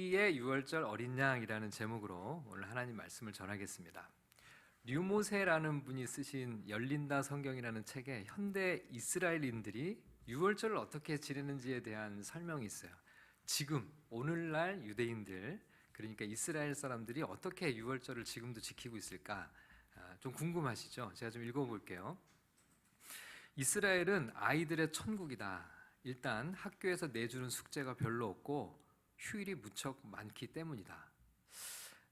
우리의 유월절 어린 양이라는 제목으로 오늘 하나님 말씀을 전하겠습니다. 류모세라는 분이 쓰신 열린다 성경이라는 책에 현대 이스라엘인들이 유월절을 어떻게 지내는지에 대한 설명이 있어요. 지금 오늘날 유대인들, 그러니까 이스라엘 사람들이 어떻게 유월절을 지금도 지키고 있을까 좀 궁금하시죠? 제가 좀 읽어볼게요. 이스라엘은 아이들의 천국이다. 일단 학교에서 내주는 숙제가 별로 없고 휴일이 무척 많기 때문이다.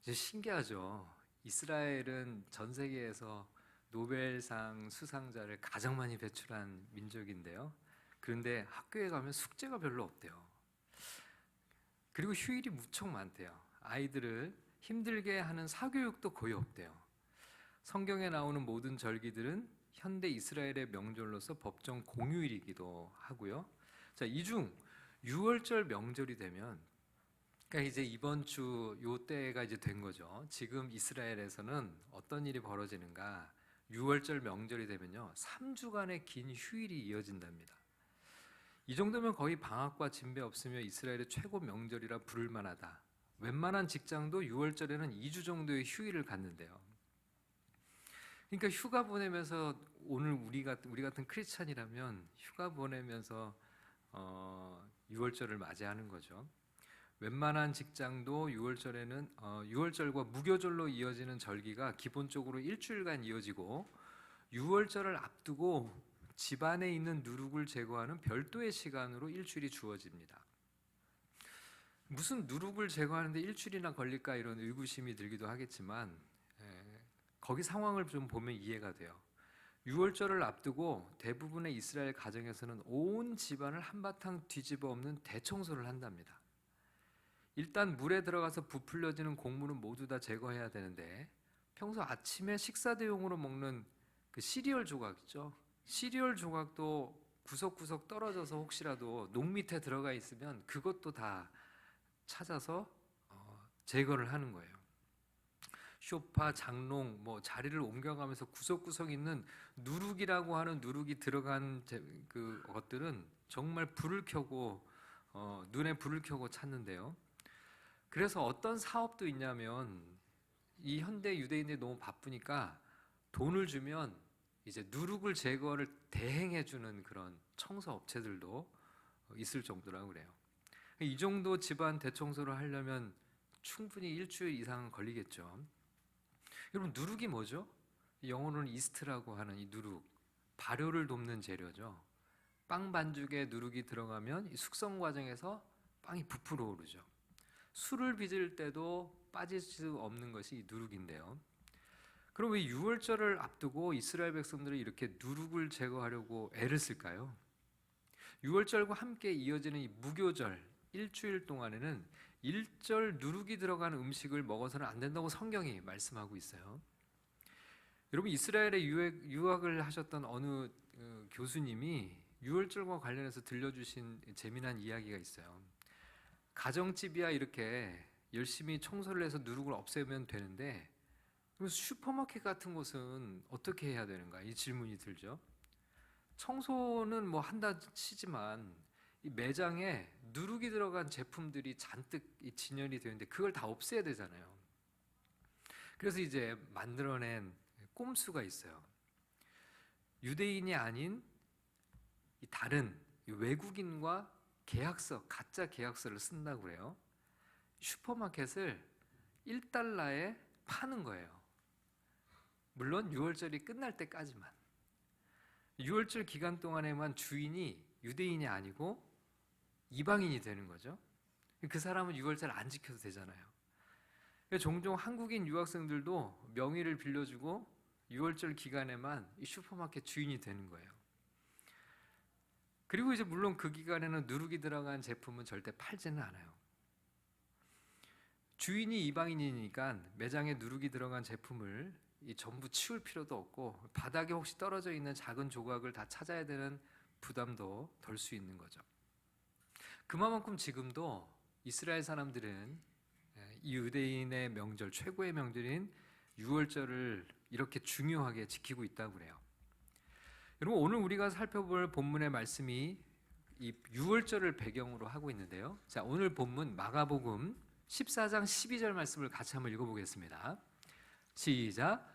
이제 신기하죠. 이스라엘은 전 세계에서 노벨상 수상자를 가장 많이 배출한 민족인데요. 그런데 학교에 가면 숙제가 별로 없대요. 그리고 휴일이 무척 많대요. 아이들을 힘들게 하는 사교육도 거의 없대요. 성경에 나오는 모든 절기들은 현대 이스라엘의 명절로서 법정 공휴일이기도 하고요. 자, 이 중 유월절 명절이 되면, 그러니까 이제 이번 주 요 때가 이제 된 거죠. 지금 이스라엘에서는 어떤 일이 벌어지는가? 유월절 명절이 되면요, 3주간의 긴 휴일이 이어진답니다. 이 정도면 거의 방학과 진배 없으며 이스라엘의 최고 명절이라 부를 만하다. 웬만한 직장도 유월절에는 2주 정도의 휴일을 갖는데요. 그러니까 휴가 보내면서, 오늘 우리 같은 크리스찬이라면 휴가 보내면서 유월절을 맞이하는 거죠. 웬만한 직장도 유월절과 무교절로 이어지는 절기가 기본적으로 일주일간 이어지고, 유월절을 앞두고 집안에 있는 누룩을 제거하는 별도의 시간으로 일주일이 주어집니다. 무슨 누룩을 제거하는데 일주일이나 걸릴까, 이런 의구심이 들기도 하겠지만 거기 상황을 좀 보면 이해가 돼요. 유월절을 앞두고 대부분의 이스라엘 가정에서는 온 집안을 한바탕 뒤집어 엎는 대청소를 한답니다. 일단 물에 들어가서 부풀려지는 곡물은 모두 다 제거해야 되는데, 평소 아침에 식사 대용으로 먹는 그 시리얼 조각 있죠? 시리얼 조각도 구석구석 떨어져서 혹시라도 녹 밑에 들어가 있으면 그것도 다 찾아서 제거를 하는 거예요. 쇼파, 장롱, 자리를 옮겨가면서 구석구석 있는 누룩이라고 하는 누룩이 들어간 그 것들은 정말 불을 켜고 눈에 불을 켜고 찾는데요. 그래서 어떤 사업도 있냐면, 이 현대 유대인들이 너무 바쁘니까 돈을 주면 이제 누룩을 제거를 대행해 주는 그런 청소 업체들도 있을 정도라고 그래요. 이 정도 집안 대청소를 하려면 충분히 일주일 이상은 걸리겠죠. 여러분, 누룩이 뭐죠? 영어로는 이스트라고 하는 이 누룩, 발효를 돕는 재료죠. 빵 반죽에 누룩이 들어가면 이 숙성 과정에서 빵이 부풀어 오르죠. 술을 빚을 때도 빠질 수 없는 것이 이 누룩인데요. 그럼 왜 유월절을 앞두고 이스라엘 백성들이 이렇게 누룩을 제거하려고 애를 쓸까요? 유월절과 함께 이어지는 이 무교절, 일주일 동안에는 일절 누룩이 들어간 음식을 먹어서는 안 된다고 성경이 말씀하고 있어요. 여러분, 이스라엘에 유학을 하셨던 어느 교수님이 유월절과 관련해서 들려주신 재미난 이야기가 있어요. 가정집이야 이렇게 열심히 청소를 해서 누룩을 없애면 되는데, 그럼 슈퍼마켓 같은 곳은 어떻게 해야 되는가, 이 질문이 들죠. 청소는 한다 치지만 이 매장에 누룩이 들어간 제품들이 잔뜩 진열이 되어 있는데 그걸 다 없애야 되잖아요. 그래서 이제 만들어낸 꼼수가 있어요. 유대인이 아닌 다른 외국인과 계약서, 가짜 계약서를 쓴다고 그래요. 슈퍼마켓을 1달러에 파는 거예요. 물론 유월절이 끝날 때까지만. 유월절 기간 동안에만 주인이 유대인이 아니고 이방인이 되는 거죠. 그 사람은 유월절 안 지켜도 되잖아요. 종종 한국인 유학생들도 명의를 빌려주고 유월절 기간에만 이 슈퍼마켓 주인이 되는 거예요. 그리고 이제 물론 그 기간에는 누룩이 들어간 제품은 절대 팔지는 않아요. 주인이 이방인이니까 매장에 누룩이 들어간 제품을 전부 치울 필요도 없고, 바닥에 혹시 떨어져 있는 작은 조각을 다 찾아야 되는 부담도 덜 수 있는 거죠. 그만큼 지금도 이스라엘 사람들은 이 유대인의 명절, 최고의 명절인 유월절을 이렇게 중요하게 지키고 있다고 그래요. 여러분, 오늘 우리가 살펴볼 본문의 말씀이 이 유월절을 배경으로 하고 있는데요. 자, 오늘 본문 마가복음 14장 12절 말씀을 같이 한번 읽어보겠습니다. 시작.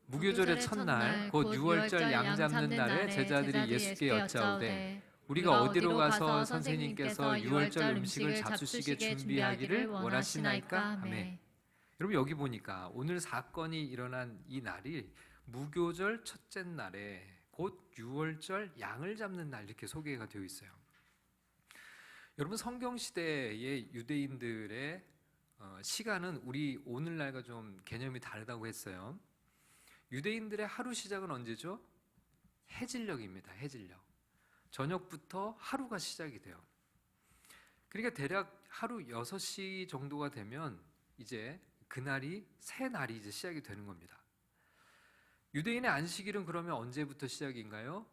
무교절의 첫날 곧 유월절 양 잡는 날에 제자들이 예수께 여짜오되 우리가 어디로 가서 선생님께서 유월절 음식을 잡수시게 준비하기를 원하시나이까 하매. 여러분 여기 보니까 오늘 사건이 일어난 이 날이 무교절 첫째 날에 곧 유월절 양을 잡는 날 이렇게 소개가 되어 있어요. 여러분 성경 시대의 유대인들의 시간은 우리 오늘날과 좀 개념이 다르다고 했어요. 유대인들의 하루 시작은 언제죠? 해질녘입니다. 해질녘. 저녁부터 하루가 시작이 돼요. 그러니까 대략 하루 6시 정도가 되면 이제 그날이 새 날이 이제 시작이 되는 겁니다. 유대인의 안식일은 그러면 언제부터 시작인가요?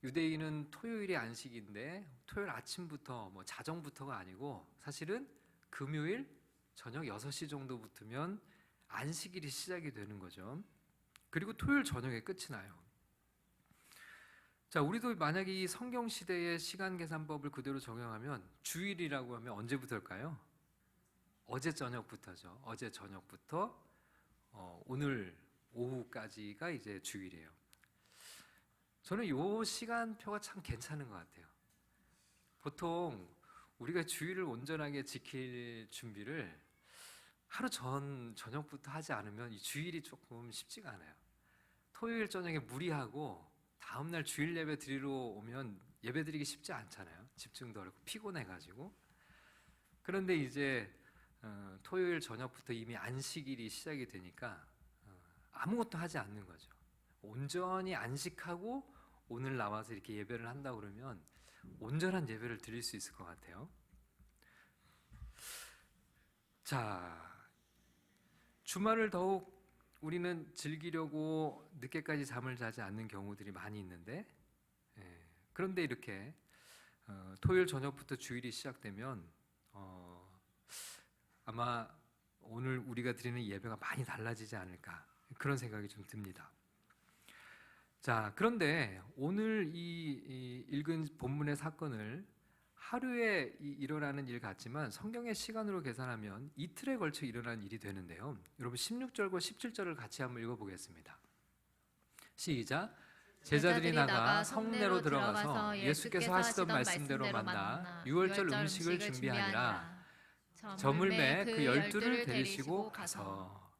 유대인은 토요일이 안식인데 토요일 아침부터 자정부터가 아니고 사실은 금요일 저녁 6시 정도부터면 안식일이 시작이 되는 거죠. 그리고 토요일 저녁에 끝이 나요. 자, 우리도 만약에 이 성경 시대의 시간 계산법을 그대로 적용하면 주일이라고 하면 언제부터일까요? 어제 저녁부터죠. 어제 저녁부터 오늘 오후까지가 이제 주일이에요. 저는 이 시간표가 참 괜찮은 것 같아요. 보통 우리가 주일을 온전하게 지킬 준비를 하루 저녁부터 하지 않으면 이 주일이 조금 쉽지가 않아요. 토요일 저녁에 무리하고 다음날 주일 예배 드리러 오면 예배 드리기 쉽지 않잖아요. 집중도 어렵고 피곤해가지고. 그런데 이제 토요일 저녁부터 이미 안식일이 시작이 되니까 아무것도 하지 않는 거죠. 온전히 안식하고 오늘 나와서 이렇게 예배를 한다 그러면 온전한 예배를 드릴 수 있을 것 같아요. 자, 주말을 더욱 우리는 즐기려고 늦게까지 잠을 자지 않는 경우들이 많이 있는데, 그런데 이렇게 토요일 저녁부터 주일이 시작되면 아마 오늘 우리가 드리는 예배가 많이 달라지지 않을까 그런 생각이 좀 듭니다. 자, 그런데 오늘 이 읽은 본문의 사건을 하루에 일어나는 일 같지만 성경의 시간으로 계산하면 이틀에 걸쳐 일어난 일이 되는데요. 여러분 16절과 17절을 같이 한번 읽어보겠습니다. 시작. 제자들이 나가 성내로 들어가서 예수께서 하시던 말씀대로 만나 유월절 음식을 준비하니라. 저물매 그 12를 데리시고 가서.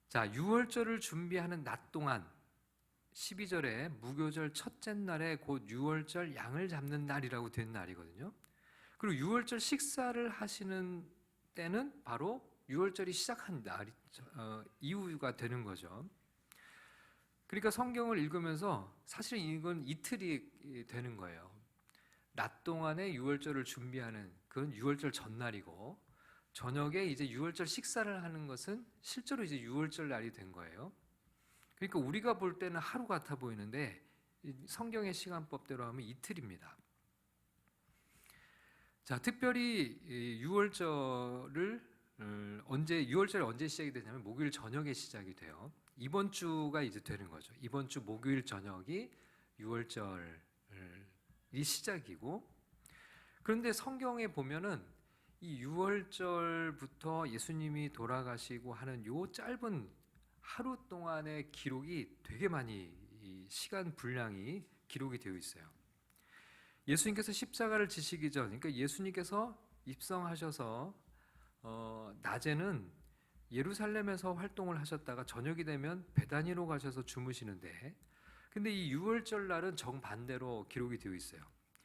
자, 유월절을 준비하는 낮 동안 12절에 무교절 첫째 날에 곧 유월절 양을 잡는 날이라고 된 날이거든요. 그리고 유월절 식사를 하시는 때는 바로 유월절이 시작한 날 이후가 되는 거죠. 그러니까 성경을 읽으면서 사실 이건 이틀이 되는 거예요. 낮 동안에 유월절을 준비하는 그건 유월절 전날이고 저녁에 이제 유월절 식사를 하는 것은 실제로 이제 유월절 날이 된 거예요. 그러니까 우리가 볼 때는 하루 같아 보이는데 성경의 시간법대로 하면 이틀입니다. 자, 특별히 유월절이 언제 시작이 되냐면 목요일 저녁에 시작이 돼요. 이번 주가 이제 되는 거죠. 이번 주 목요일 저녁이 유월절이 시작이고, 그런데 성경에 보면은 이 유월절부터 예수님이 돌아가시고 하는 요 짧은 하루 동안의 기록이 되게 많이 시간 분량이 기록이 되어 있어요. 예수님께서 십자가를 지시기 전, 그러니까 예수님께서 입성하셔서 낮에는 예루살렘에서 활동을 하셨다가 저녁이 되면 베다니로 가셔서 주무시는데, 근데 이 유월절 날은 정반대로 기록이 되어 있어요.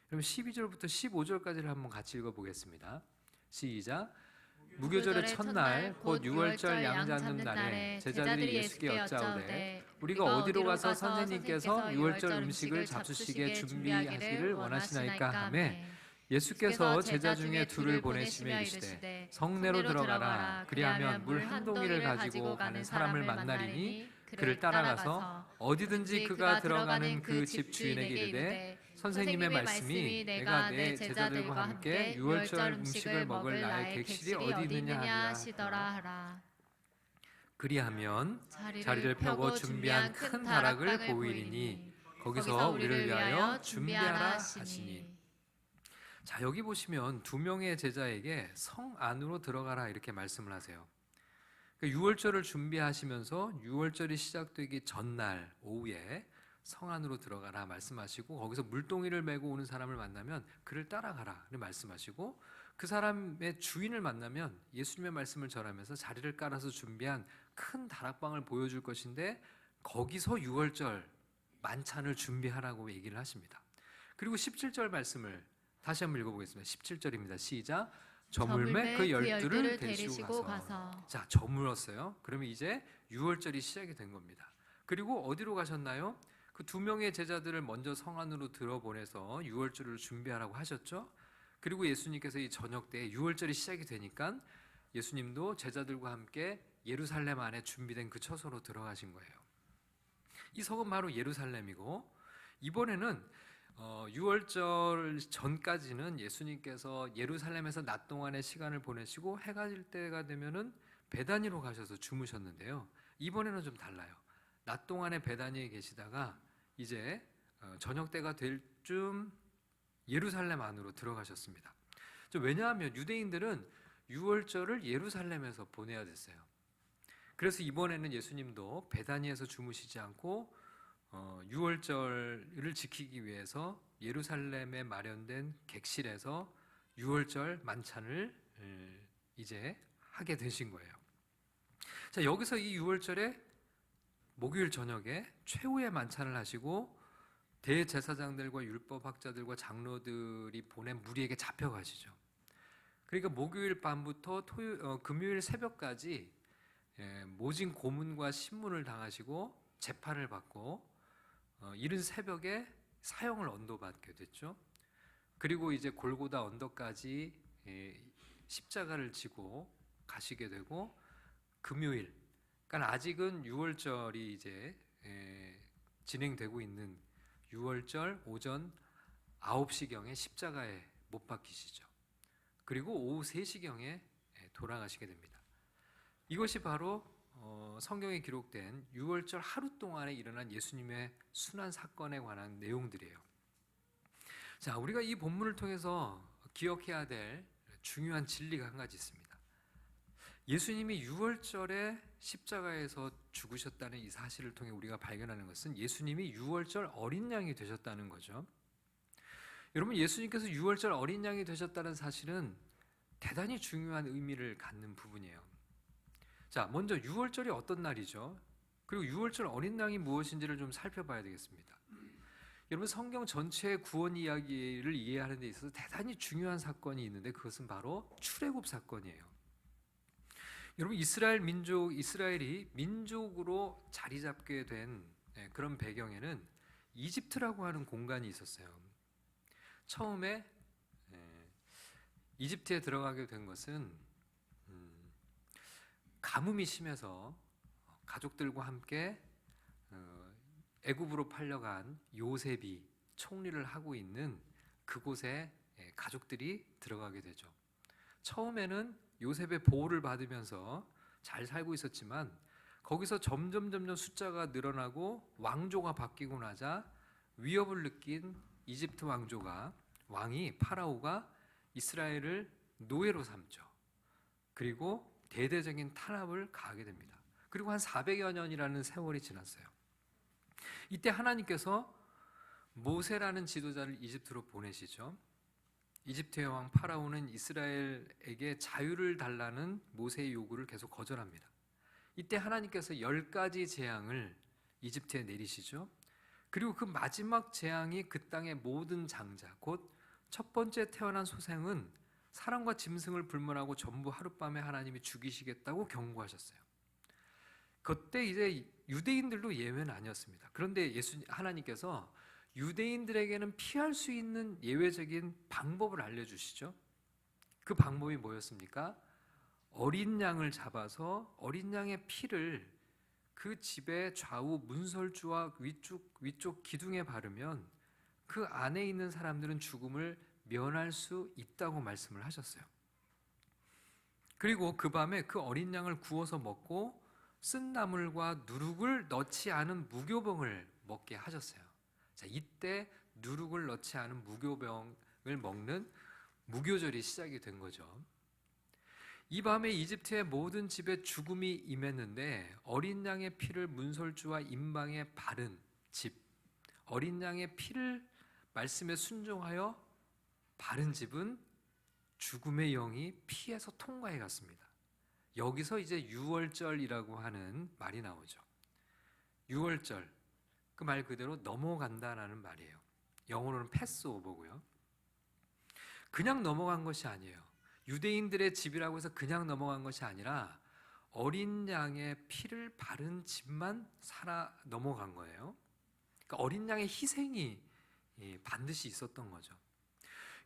그럼 12절부터 15절까지를 한번 같이 읽어보겠습니다. 시작. 무교절의 첫날 곧 유월절 양 잡는 날에 제자들이 예수께 여짜오되 우리가 어디로 가서 선생님께서 유월절 음식을 잡수시게 준비하시기를 원하시나이까 하매. 예수께서 제자 중에 둘을 보내시며 이르시되 성내로 들어가라. 그리하면 물 한 동이를 가지고 가는 사람을 만나리니 그를 따라가서 어디든지 그가 들어가는 그 집 주인에게 이르되 선생님의 말씀이 내가 내 제자들과 함께 유월절 음식을 먹을 나의 객실이 어디 있느냐 하시더라. 그리하면 자리를 펴고 준비한 큰 다락을 보이리니 거기서 우리를 위하여 준비하라 하시니. 자, 여기 보시면 두 명의 제자에게 성 안으로 들어가라 이렇게 말씀을 하세요. 그러니까 유월절을 준비하시면서 유월절이 시작되기 전날 오후에 성 안으로 들어가라 말씀하시고, 거기서 물동이를 메고 오는 사람을 만나면 그를 따라가라 말씀하시고, 그 사람의 주인을 만나면 예수님의 말씀을 전하면서 자리를 깔아서 준비한 큰 다락방을 보여줄 것인데 거기서 유월절 만찬을 준비하라고 얘기를 하십니다. 그리고 17절 말씀을 다시 한번 읽어보겠습니다. 17절입니다. 시작. 저물매 그 열두를 데리시고 가서. 자, 저물었어요. 그러면 이제 유월절이 시작이 된 겁니다. 그리고 어디로 가셨나요? 그 두 명의 제자들을 먼저 성 안으로 들어보내서 유월절을 준비하라고 하셨죠. 그리고 예수님께서 이 저녁 때 유월절이 시작이 되니까 예수님도 제자들과 함께 예루살렘 안에 준비된 그 처소로 들어가신 거예요. 이 성은 바로 예루살렘이고, 이번에는 유월절 전까지는 예수님께서 예루살렘에서 낮 동안의 시간을 보내시고 해가 질 때가 되면은 베다니로 가셔서 주무셨는데요. 이번에는 좀 달라요. 낮 동안에 베다니에 계시다가 이제 저녁 때가 될 쯤 예루살렘 안으로 들어가셨습니다. 왜냐하면 유대인들은 유월절을 예루살렘에서 보내야 됐어요. 그래서 이번에는 예수님도 베다니에서 주무시지 않고 유월절을 지키기 위해서 예루살렘에 마련된 객실에서 유월절 만찬을 이제 하게 되신 거예요. 자, 여기서 이 유월절에 목요일 저녁에 최후의 만찬을 하시고 대제사장들과 율법학자들과 장로들이 보낸 무리에게 잡혀가시죠. 그러니까 목요일 밤부터 금요일 새벽까지 모진 고문과 신문을 당하시고 재판을 받고 이른 새벽에 사형을 언도받게 됐죠. 그리고 이제 골고다 언덕까지 십자가를 지고 가시게 되고, 금요일, 그러니까 아직은 유월절이 이제 진행되고 있는 유월절 오전 9시경에 십자가에 못 박히시죠. 그리고 오후 3시경에 돌아가시게 됩니다. 이것이 바로 성경에 기록된 유월절 하루 동안에 일어난 예수님의 순환 사건에 관한 내용들이에요. 자, 우리가 이 본문을 통해서 기억해야 될 중요한 진리가 한 가지 있습니다. 예수님이 유월절에 십자가에서 죽으셨다는 이 사실을 통해 우리가 발견하는 것은 예수님이 유월절 어린 양이 되셨다는 거죠. 여러분, 예수님께서 유월절 어린 양이 되셨다는 사실은 대단히 중요한 의미를 갖는 부분이에요. 자, 먼저 유월절이 어떤 날이죠? 그리고 유월절 어린 양이 무엇인지를 좀 살펴봐야 되겠습니다. 여러분, 성경 전체의 구원 이야기를 이해하는 데 있어서 대단히 중요한 사건이 있는데 그것은 바로 출애굽 사건이에요. 여러분, 이스라엘이 민족으로 자리 잡게 된 그런 배경에는 이집트라고 하는 공간이 있었어요. 처음에 이집트에 들어가게 된 것은 가뭄이 심해서 가족들과 함께 애굽으로 팔려간 요셉이 총리를 하고 있는 그곳에 가족들이 들어가게 되죠. 처음에는 요셉의 보호를 받으면서 잘 살고 있었지만 거기서 점점 숫자가 늘어나고 왕조가 바뀌고 나자 위협을 느낀 이집트 왕이 파라오가 이스라엘을 노예로 삼죠. 그리고 대대적인 탄압을 가하게 됩니다. 그리고 한 400여 년이라는 세월이 지났어요. 이때 하나님께서 모세라는 지도자를 이집트로 보내시죠. 이집트의 왕 파라오는 이스라엘에게 자유를 달라는 모세의 요구를 계속 거절합니다. 이때 하나님께서 10가지 재앙을 이집트에 내리시죠. 그리고 그 마지막 재앙이 그 땅의 모든 장자, 곧 첫 번째 태어난 소생은 사람과 짐승을 불문하고 전부 하룻밤에 하나님이 죽이시겠다고 경고하셨어요. 그때 이제 유대인들도 예외는 아니었습니다. 그런데 하나님께서 유대인들에게는 피할 수 있는 예외적인 방법을 알려주시죠. 그 방법이 뭐였습니까? 어린 양을 잡아서 어린 양의 피를 그 집의 좌우 문설주와 위쪽 기둥에 바르면 그 안에 있는 사람들은 죽음을 면할 수 있다고 말씀을 하셨어요. 그리고 그 밤에 그 어린 양을 구워서 먹고 쓴 나물과 누룩을 넣지 않은 무교병을 먹게 하셨어요. 자, 이때 누룩을 넣지 않은 무교병을 먹는 무교절이 시작이 된 거죠. 이 밤에 이집트의 모든 집에 죽음이 임했는데 어린 양의 피를 문설주와 임방에 바른 집, 어린 양의 피를 말씀에 순종하여 바른 집은 죽음의 영이 피해서 통과해 갔습니다. 여기서 이제 유월절이라고 하는 말이 나오죠. 유월절, 그 말 그대로 넘어간다라는 말이에요. 영어로는 패스오버고요. 그냥 넘어간 것이 아니에요. 유대인들의 집이라고 해서 그냥 넘어간 것이 아니라 어린 양의 피를 바른 집만 살아 넘어간 거예요. 그러니까 어린 양의 희생이 반드시 있었던 거죠.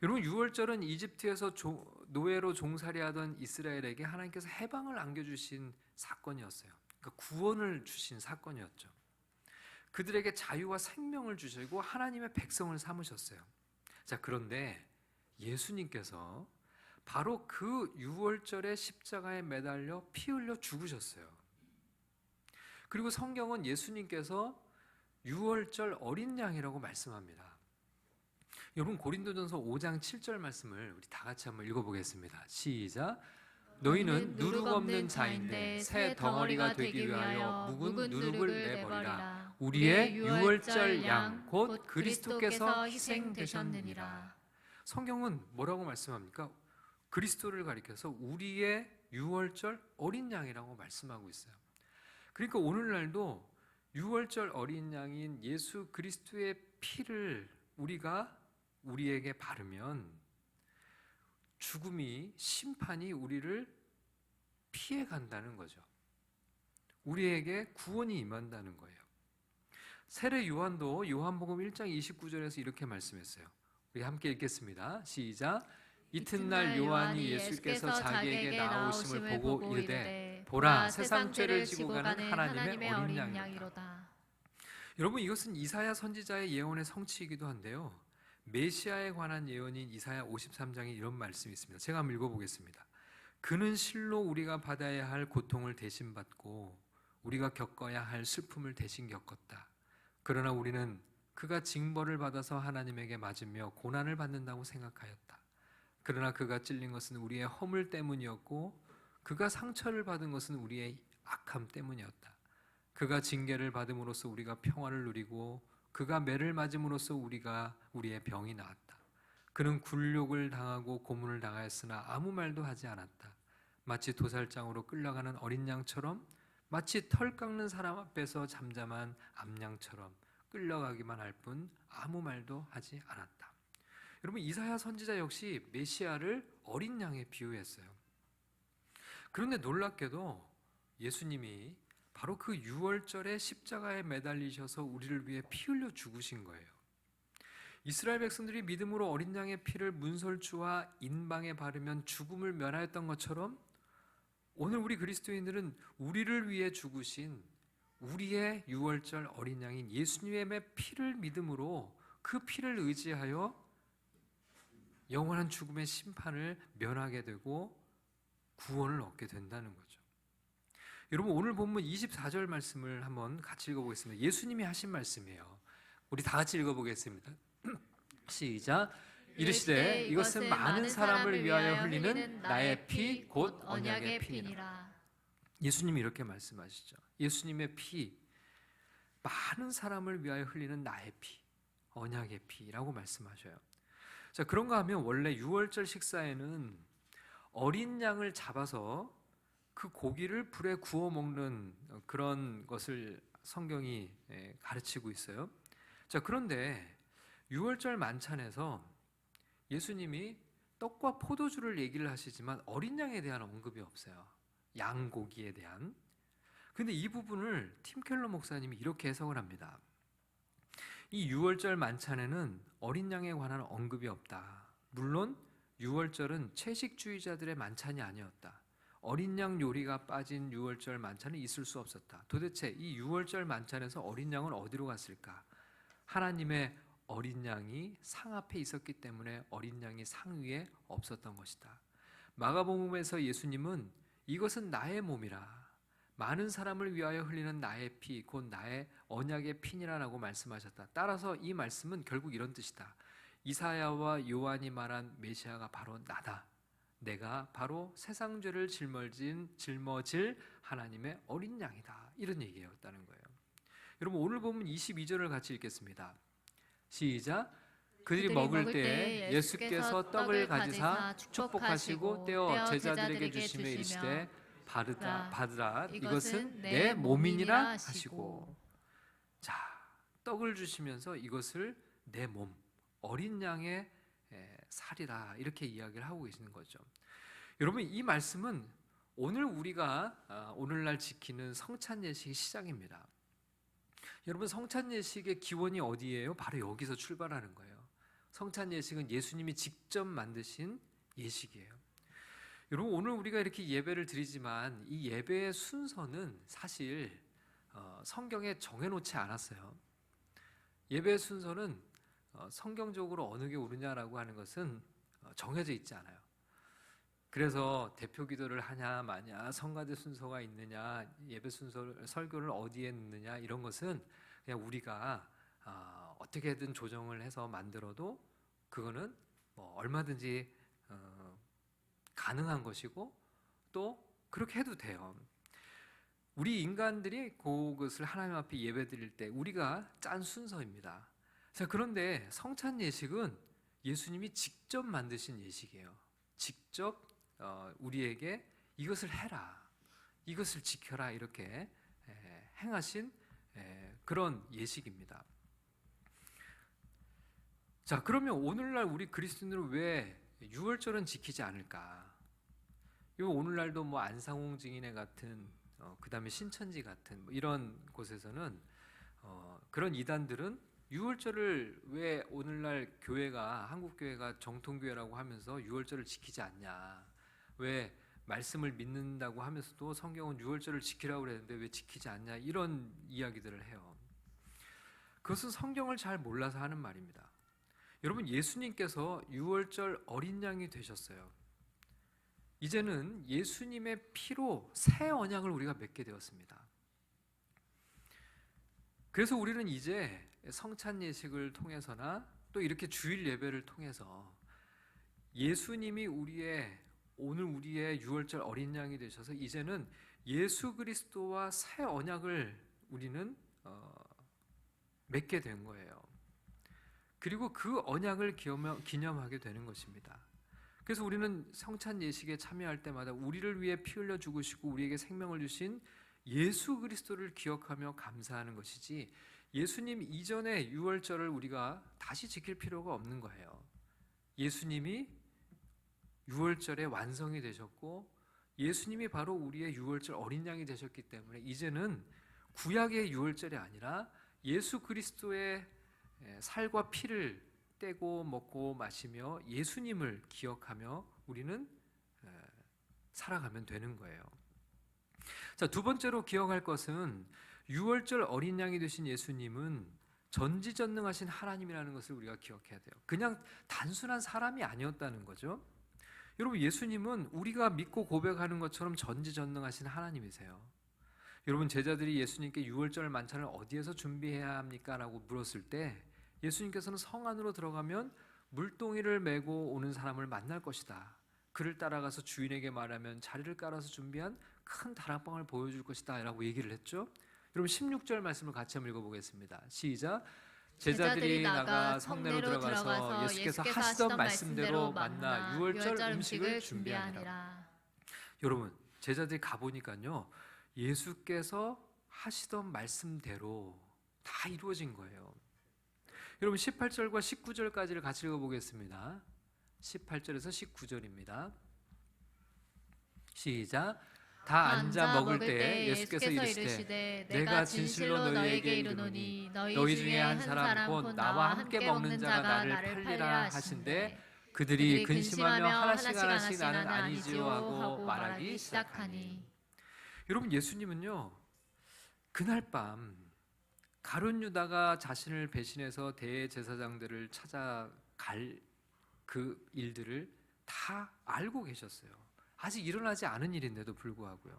여러분, 유월절은 이집트에서 노예로 종살이하던 이스라엘에게 하나님께서 해방을 안겨주신 사건이었어요. 그러니까 구원을 주신 사건이었죠. 그들에게 자유와 생명을 주시고 하나님의 백성을 삼으셨어요. 자, 그런데 예수님께서 바로 그 유월절의 십자가에 매달려 피 흘려 죽으셨어요. 그리고 성경은 예수님께서 유월절 어린 양이라고 말씀합니다. 여러분, 고린도전서 5장 7절 말씀을 우리 다 같이 한번 읽어보겠습니다. 시작. 너희는 누룩 없는 자인데 새 덩어리가 되기 위하여 묵은 누룩을 내버리라. 우리의 유월절 양 곧 그리스도께서 희생되셨느니라. 성경은 뭐라고 말씀합니까? 그리스도를 가리켜서 우리의 유월절 어린 양이라고 말씀하고 있어요. 그러니까 오늘날도 유월절 어린 양인 예수 그리스도의 피를 우리에게 바르면 죽음이, 심판이 우리를 피해 간다는 거죠. 우리에게 구원이 임한다는 거예요. 세례 요한도 요한복음 1장 29절에서 이렇게 말씀했어요. 우리 함께 읽겠습니다. 시작. 이튿날 요한이 예수께서 자기에게 나오심을 보고 이르되 보라, 세상 죄를 지고 가는 하나님의 어린 양이로다. 여러분, 이것은 이사야 선지자의 예언의 성취이기도 한데요, 메시아에 관한 예언인 이사야 53장에 이런 말씀이 있습니다. 제가 한번 읽어보겠습니다. 그는 실로 우리가 받아야 할 고통을 대신 받고 우리가 겪어야 할 슬픔을 대신 겪었다. 그러나 우리는 그가 징벌을 받아서 하나님에게 맞으며 고난을 받는다고 생각하였다. 그러나 그가 찔린 것은 우리의 허물 때문이었고 그가 상처를 받은 것은 우리의 악함 때문이었다. 그가 징계를 받음으로써 우리가 평화를 누리고 그가 매를 맞음으로써 우리의 병이 나았다. 그는 굴욕을 당하고 고문을 당하였으나 아무 말도 하지 않았다. 마치 도살장으로 끌려가는 어린 양처럼, 마치 털 깎는 사람 앞에서 잠잠한 암양처럼 끌려가기만 할 뿐 아무 말도 하지 않았다. 여러분, 이사야 선지자 역시 메시아를 어린 양에 비유했어요. 그런데 놀랍게도 예수님이 바로 그 유월절에 십자가에 매달리셔서 우리를 위해 피 흘려 죽으신 거예요. 이스라엘 백성들이 믿음으로 어린 양의 피를 문설주와 인방에 바르면 죽음을 면하였던 것처럼 오늘 우리 그리스도인들은 우리를 위해 죽으신 우리의 유월절 어린 양인 예수님의 피를 믿음으로 그 피를 의지하여 영원한 죽음의 심판을 면하게 되고 구원을 얻게 된다는 거죠. 여러분, 오늘 본문 24절 말씀을 한번 같이 읽어보겠습니다. 예수님이 하신 말씀이에요. 우리 다 같이 읽어보겠습니다. 시작. 이르시되 이것은 많은 사람을 위하여 흘리는 나의 피 곧 언약의 피니라. 예수님이 이렇게 말씀하시죠. 예수님의 피, 많은 사람을 위하여 흘리는 나의 피, 언약의 피라고 말씀하셔요. 자, 그런가 하면 원래 유월절 식사에는 어린 양을 잡아서 그 고기를 불에 구워 먹는 그런 것을 성경이 가르치고 있어요. 자, 그런데 유월절 만찬에서 예수님이 떡과 포도주를 얘기를 하시지만 어린 양에 대한 언급이 없어요. 양고기에 대한. 근데 이 부분을 팀 켈러 목사님이 이렇게 해석을 합니다. 이 유월절 만찬에는 어린 양에 관한 언급이 없다. 물론 유월절은 채식주의자들의 만찬이 아니었다. 어린 양 요리가 빠진 유월절 만찬은 있을 수 없었다. 도대체 이 유월절 만찬에서 어린 양은 어디로 갔을까? 하나님의 어린 양이 상 앞에 있었기 때문에 어린 양이 상 위에 없었던 것이다. 마가복음에서 예수님은 이것은 나의 몸이라, 많은 사람을 위하여 흘리는 나의 피 곧 나의 언약의 피니라라고 말씀하셨다. 따라서 이 말씀은 결국 이런 뜻이다. 이사야와 요한이 말한 메시아가 바로 나다. 내가 바로 세상 죄를 짊어질 하나님의 어린 양이다. 이런 얘기였다는 거예요. 여러분 오늘 보면 22절을 같이 읽겠습니다. 시작. 그들이 먹을 때 예수께서 떡을 가지사 축복하시고 떼어 제자들에게 주시며 이르시되 받으라 이것은 내 몸이니라 하시고. 자, 떡을 주시면서 이것을 내 몸, 어린 양의 살이라 이렇게 이야기를 하고 계시는 거죠. 여러분 이 말씀은 오늘 우리가 오늘날 지키는 성찬 예식의 시작입니다. 여러분 성찬 예식의 기원이 어디예요? 바로 여기서 출발하는 거예요. 성찬 예식은 예수님이 직접 만드신 예식이에요. 여러분 오늘 우리가 이렇게 예배를 드리지만 이 예배의 순서는 사실 성경에 정해놓지 않았어요. 예배의 순서는 성경적으로 어느 게 옳으냐라고 하는 것은 정해져 있지 않아요. 그래서 대표 기도를 하냐 마냐, 성가대 순서가 있느냐, 예배 순서 설교를 어디에 넣느냐 이런 것은 그냥 우리가 어떻게든 조정을 해서 만들어도 그거는 뭐 얼마든지 가능한 것이고 또 그렇게 해도 돼요. 우리 인간들이 그것을 하나님 앞에 예배 드릴 때 우리가 짠 순서입니다. 자, 그런데 성찬 예식은 예수님이 직접 만드신 예식이에요. 직접 우리에게 이것을 해라, 이것을 지켜라 이렇게 행하신 그런 예식입니다. 자, 그러면 오늘날 우리 그리스도인들은 왜 유월절은 지키지 않을까? 이 오늘날도 뭐 안상홍 증인회 같은 그다음에 신천지 같은 뭐 이런 곳에서는 그런 이단들은 유월절을 왜 오늘날 교회가 한국 교회가 정통 교회라고 하면서 유월절을 지키지 않냐? 왜 말씀을 믿는다고 하면서도 성경은 유월절을 지키라고 그랬는데 왜 지키지 않냐? 이런 이야기들을 해요. 그것은 성경을 잘 몰라서 하는 말입니다. 여러분 예수님께서 유월절 어린 양이 되셨어요. 이제는 예수님의 피로 새 언약을 우리가 맺게 되었습니다. 그래서 우리는 이제 성찬 예식을 통해서나 또 이렇게 주일 예배를 통해서 예수님이 오늘 우리의 유월절 어린 양이 되셔서 이제는 예수 그리스도와 새 언약을 우리는 맺게 된 거예요. 그리고 그 언약을 기념하게 되는 것입니다. 그래서 우리는 성찬 예식에 참여할 때마다 우리를 위해 피 흘려 죽으시고 우리에게 생명을 주신 예수 그리스도를 기억하며 감사하는 것이지, 예수님 이전의 유월절을 우리가 다시 지킬 필요가 없는 거예요. 예수님이 유월절의 완성이 되셨고 예수님이 바로 우리의 유월절 어린 양이 되셨기 때문에 이제는 구약의 유월절이 아니라 예수 그리스도의 살과 피를 떼고 먹고 마시며 예수님을 기억하며 우리는 살아가면 되는 거예요. 자, 두 번째로 기억할 것은 유월절 어린 양이 되신 예수님은 전지전능하신 하나님이라는 것을 우리가 기억해야 돼요. 그냥 단순한 사람이 아니었다는 거죠. 여러분 예수님은 우리가 믿고 고백하는 것처럼 전지전능하신 하나님이세요. 여러분 제자들이 예수님께 유월절 만찬을 어디에서 준비해야 합니까? 라고 물었을 때 예수님께서는 성 안으로 들어가면 물동이를 메고 오는 사람을 만날 것이다. 그를 따라가서 주인에게 말하면 자리를 깔아서 준비한 큰 다락방을 보여줄 것이다 라고 얘기를 했죠. 여러분 16절 말씀을 같이 한번 읽어보겠습니다. 시작. 제자들이 나가 성내로 들어가서 예수께서 하시던 말씀대로 만나 유월절 음식을 준비하니라. 여러분 제자들이 가보니까요 예수께서 하시던 말씀대로 다 이루어진 거예요. 여러분 18절과 19절까지를 같이 읽어보겠습니다. 18절에서 19절입니다. 시작. 다 앉아 먹을 때 예수께서 이르시되 내가 진실로 너희에게 이르노니 너희 중에 한 사람 곧 나와 함께 먹는 자가 나를 팔리라 하신대 그들이 근심하며 하나씩 나는 아니지요 하고 말하기 시작하니. 여러분 예수님은요 그날 밤 가룟 유다가 자신을 배신해서 대제사장들을 찾아갈 그 일들을 다 알고 계셨어요. 아직 일어나지 않은 일인데도 불구하고요.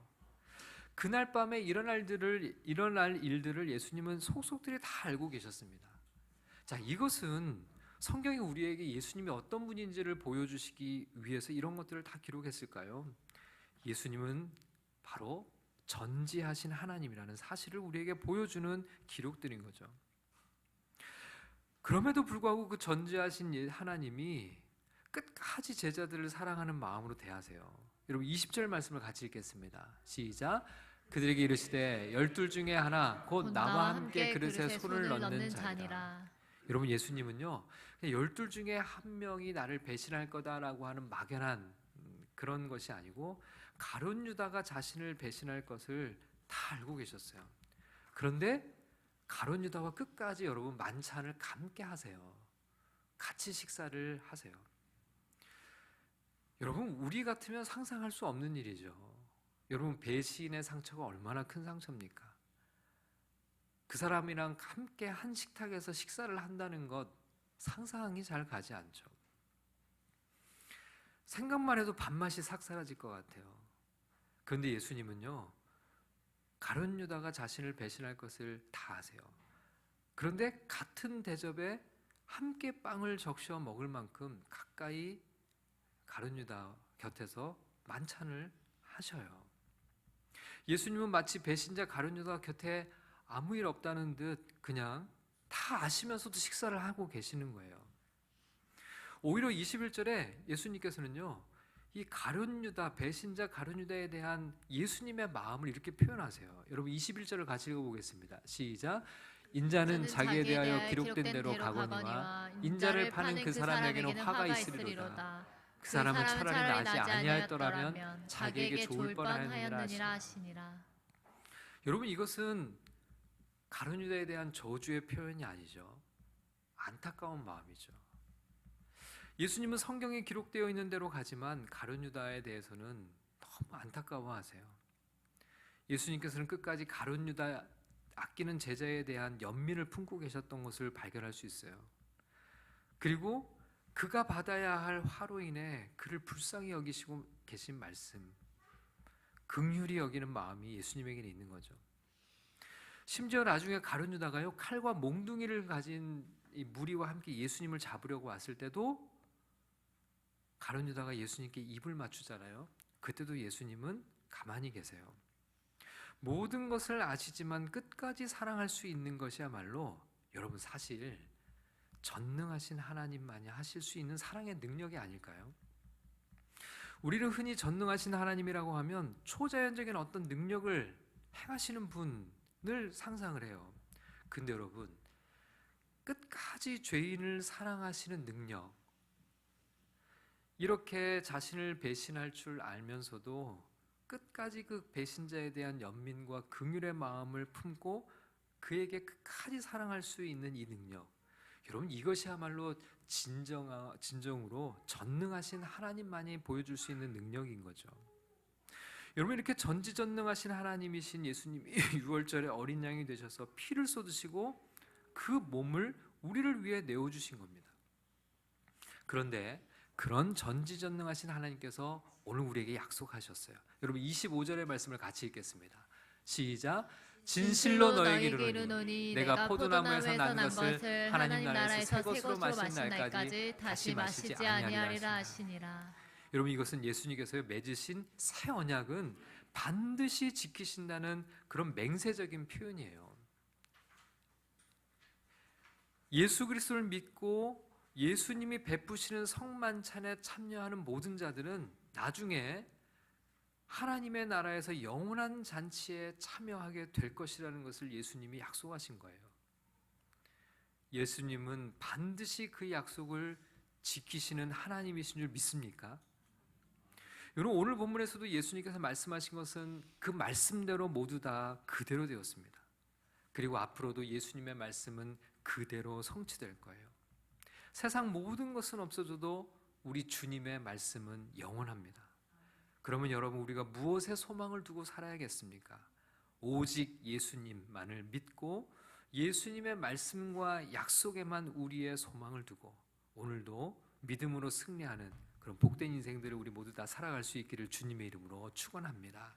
그날 밤에 일어날 일들을 예수님은 속속들이 다 알고 계셨습니다. 자, 이것은 성경이 우리에게 예수님이 어떤 분인지를 보여주시기 위해서 이런 것들을 다 기록했을까요? 예수님은 바로 전지하신 하나님이라는 사실을 우리에게 보여주는 기록들인 거죠. 그럼에도 불구하고 그 전지하신 하나님이 끝까지 제자들을 사랑하는 마음으로 대하세요. 여러분 20절 말씀을 같이 읽겠습니다. 시작. 그들에게 이르시되 열둘 중에 하나 곧 나와 함께 그릇에 손을 넣는 자니라. 여러분 예수님은요 열둘 중에 한 명이 나를 배신할 거다라고 하는 막연한 그런 것이 아니고 가룟 유다가 자신을 배신할 것을 다 알고 계셨어요. 그런데 가룟 유다와 끝까지 여러분 만찬을 함께 하세요. 같이 식사를 하세요. 여러분 우리 같으면 상상할 수 없는 일이죠. 여러분 배신의 상처가 얼마나 큰 상처입니까? 그 사람이랑 함께 한 식탁에서 식사를 한다는 것 상상이 잘 가지 않죠. 생각만 해도 밥맛이 싹 사라질 것 같아요. 그런데 예수님은요 가룟 유다가 자신을 배신할 것을 다 아세요. 그런데 같은 대접에 함께 빵을 적셔 먹을 만큼 가까이 가룟 유다 곁에서 만찬을 하셔요. 예수님은 마치 배신자 가룟 유다 곁에 아무 일 없다는 듯 그냥 다 아시면서도 식사를 하고 계시는 거예요. 오히려 21절에 예수님께서는요 이 가룟 유다, 배신자 가룟 유다에 대한 예수님의 마음을 이렇게 표현하세요. 여러분 21절을 같이 읽어보겠습니다. 시작. 인자는 자기에 대하여 기록된 대로 가거니와 인자를 파는 그 사람에게는 화가 있으리로다. 그 사람은 차라리 나지 아니하였더라면 자기에게 좋을 뻔하였느니라 하시니라. 여러분 이것은 가룟 유다에 대한 저주의 표현이 아니죠. 안타까운 마음이죠. 예수님은 성경에 기록되어 있는 대로 가지만 가룟 유다에 대해서는 너무 안타까워하세요. 예수님께서는 끝까지 가룟 유다 아끼는 제자에 대한 연민을 품고 계셨던 것을 발견할 수 있어요. 그리고 그가 받아야 할 화로 인해 그를 불쌍히 여기시고 계신 말씀, 긍휼히 여기는 마음이 예수님에게는 있는 거죠. 심지어 나중에 가룟 유다가요 칼과 몽둥이를 가진 이 무리와 함께 예수님을 잡으려고 왔을 때도 가룟 유다가 예수님께 입을 맞추잖아요. 그때도 예수님은 가만히 계세요. 모든 것을 아시지만 끝까지 사랑할 수 있는 것이야말로 여러분 사실 전능하신 하나님만이 하실 수 있는 사랑의 능력이 아닐까요? 우리는 흔히 전능하신 하나님이라고 하면 초자연적인 어떤 능력을 행하시는 분을 상상을 해요. 근데 여러분 끝까지 죄인을 사랑하시는 능력, 이렇게 자신을 배신할 줄 알면서도 끝까지 그 배신자에 대한 연민과 긍휼의 마음을 품고 그에게 끝까지 사랑할 수 있는 이 능력, 여러분 이것이야말로 진정으로 전능하신 하나님만이 보여줄 수 있는 능력인 거죠. 여러분 이렇게 전지전능하신 하나님이신 예수님이 6월절에 어린 양이 되셔서 피를 쏟으시고 그 몸을 우리를 위해 내어주신 겁니다. 그런데 그런 전지전능하신 하나님께서 오늘 우리에게 약속하셨어요. 여러분 25절의 말씀을 같이 읽겠습니다. 시작. 진실로 너에게 이르노니 내가 포도나무에서 난 것을 하나님 나라에서 새 것으로 마신 날까지 다시 마시지 아니하리라 하시니라. 여러분 이것은 예수님께서 맺으신 새 언약은 반드시 지키신다는 그런 맹세적인 표현이에요. 예수 그리스도를 믿고 예수님이 베푸시는 성만찬에 참여하는 모든 자들은 나중에 하나님의 나라에서 영원한 잔치에 참여하게 될 것이라는 것을 예수님이 약속하신 거예요. 예수님은 반드시 그 약속을 지키시는 하나님이신 줄 믿습니까? 여러분 오늘 본문에서도 예수님께서 말씀하신 것은 그 말씀대로 모두 다 그대로 되었습니다. 그리고 앞으로도 예수님의 말씀은 그대로 성취될 거예요. 세상 모든 것은 없어져도 우리 주님의 말씀은 영원합니다. 그러면 여러분 우리가 무엇에 소망을 두고 살아야겠습니까? 오직 예수님만을 믿고 예수님의 말씀과 약속에만 우리의 소망을 두고 오늘도 믿음으로 승리하는 그런 복된 인생들을 우리 모두 다 살아갈 수 있기를 주님의 이름으로 축원합니다.